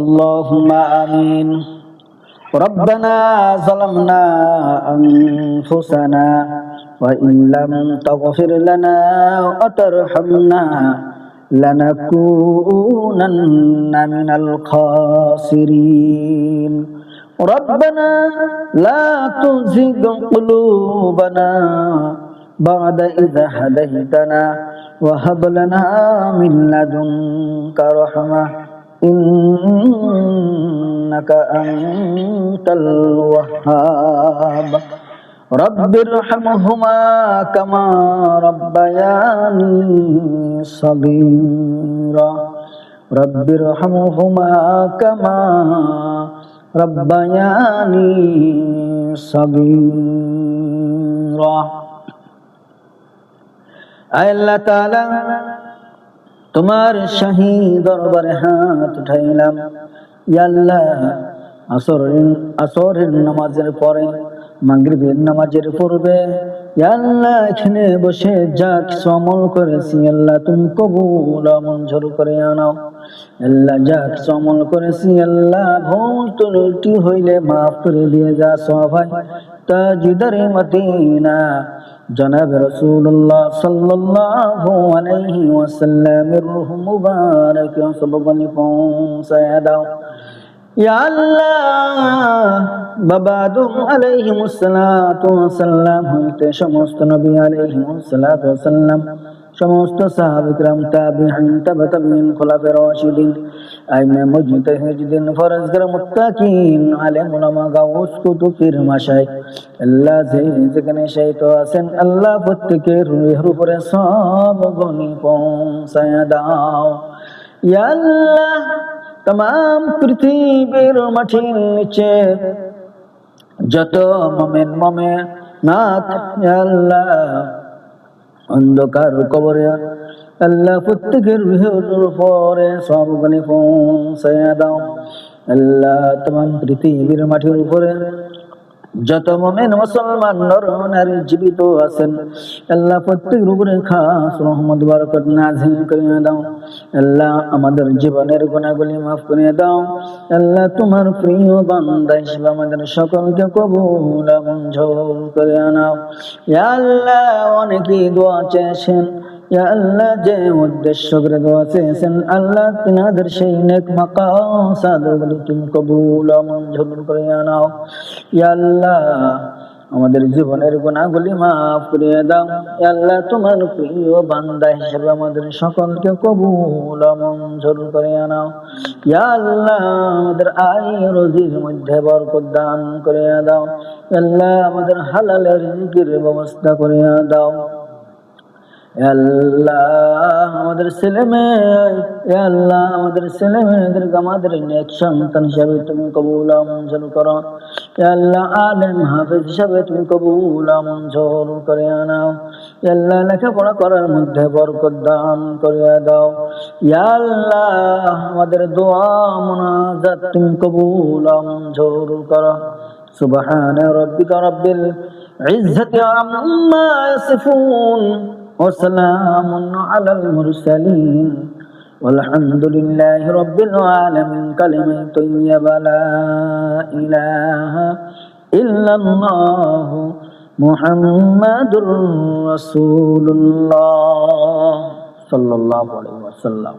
اللهم آمين. ربنا ظلمنا أنفسنا وإن لم تغفر لنا وترحمنا لنكونن من الخاسرين. ربنا لا تزغ قلوبنا بعد إذ هديتنا وهب لنا من لدنك رحمة إنك أنت الوهاب. رب ارحمهما كما ربياني صغيرا. رب ارحمهما كما ربياني صغيرا. আল্লাহ তাআলা তোমার শাহী দরবারে হাত উঠাইলাম। ইয়া আল্লাহ, আসরের নামাজের পরে, মাগরিবের নামাজের পূর্বে ইয়া আল্লাহ এখানে বসে যা কিছু আমল করেছি আল্লাহ তুমি কবুল মঞ্জুর করে আনাও। আল্লাহ যা কিছু আমল করেছি আল্লাহ ভুল ত্রুটি হইলে মাফ করে দিয়ে যা। সবাই তাজদারে মদিনা জনাব রাসূলুল্লাহ সাল্লাল্লাহু আলাইহি ওয়াসাল্লামের রূহ মুবারক সবগনি পৌঁছায়া দাও। ইয়া আল্লাহ, বাবা আদম আলাইহিমুস সালাতু ওয়াসাল্লাম হইতে সমস্ত নবী আলাইহিমুস সালাতু ওয়াসাল্লাম, সমস্ত সাহাবা কিরাম, তাবিঈন, তাবিঈন, খোলাফায়ে রাশিদিন, আইম্মা মুজতাহিদিন, ফরজগার, মুত্তাকিন, আলেম, উলামা, গাউস, কুতুব, পীর, মাশায়েখ আল্লাহ যেখানে শায়িত আছেন আল্লাহ প্রত্যেকের রূহের উপরে সব গনি পৌঁছায়া দাও। ইয়া আল্লাহ, तमाम পৃথিবীর মাটির নিচে যত মুমিন মুমিনাত আল্লাহ অন্ধকার কবরে আল্লাহ প্রত্যেকের রূহের উপরে সবগুলি পৌঁছায়া দাও। আল্লাহ तमाम পৃথিবীর মাটির উপরে যত মুমিন মুসলমান নর নারী জীবিত আছেন আল্লাহ প্রত্যেকের উপরে খাস রহমত বরকত নাযিল করে দাও। আল্লাহ আমাদের জীবনের গুনাহগুলি মাফ করে দাও। আল্লাহ তোমার প্রিয় বান্দা হিসেবে আমাদের সকলকে কবুল মঞ্জুর করে নাও। ইয়া আল্লাহ, অনেকেই দোয়া চেয়েছেন, ইয়া আল্লাহ যে উদ্দেশ্য করে দোয়া চেয়েছেন আল্লাহ তিনাদের সেই নেক মাকাসাদগুলি তুমি কবুল মঞ্জুর করে নাও। ইয়া আল্লাহ, আমাদের জীবনের গুনাহগুলি মাফ করে দাও। ইয়া আল্লাহ, তোমার প্রিয় বান্দা হিসেবে আমাদের সকলকে কবুল মঞ্জুর করে নাও। ইয়া আল্লাহ, আমাদের আয় রুজির মধ্যে বরকত দান করে দাও। ইয়া আল্লাহ, আমাদের হালালের রিজিকের ব্যবস্থা করে দাও। আল্লাহ, আমাদের ছেলে মেয়ে আল্লাহ আমাদের ছেলে মেয়েদেরকে আমাদের নেক সন্তান হিসাবে তুমি কবুল মঞ্জুর করো। আল্লাহ, আলেম হাফেজ হিসাবে তুমি কবুল মঞ্জুর করে নাও। আল্লাহ, লেখাপড়া করার মধ্যে বরকত দান করে দাও। ইয়া আল্লাহ, আমাদের দোয়া মুনাজাত তুমি কবুল মঞ্জুর করো। সুবহানা রাব্বিকা রাব্বিল ইজ্জাতি আম্মা ইয়াসিফুন وسلام على المرسلين والحمد لله رب العالمين. كلمة طيبة لا إله إلا الله محمد رسول الله صلى الله عليه وسلم.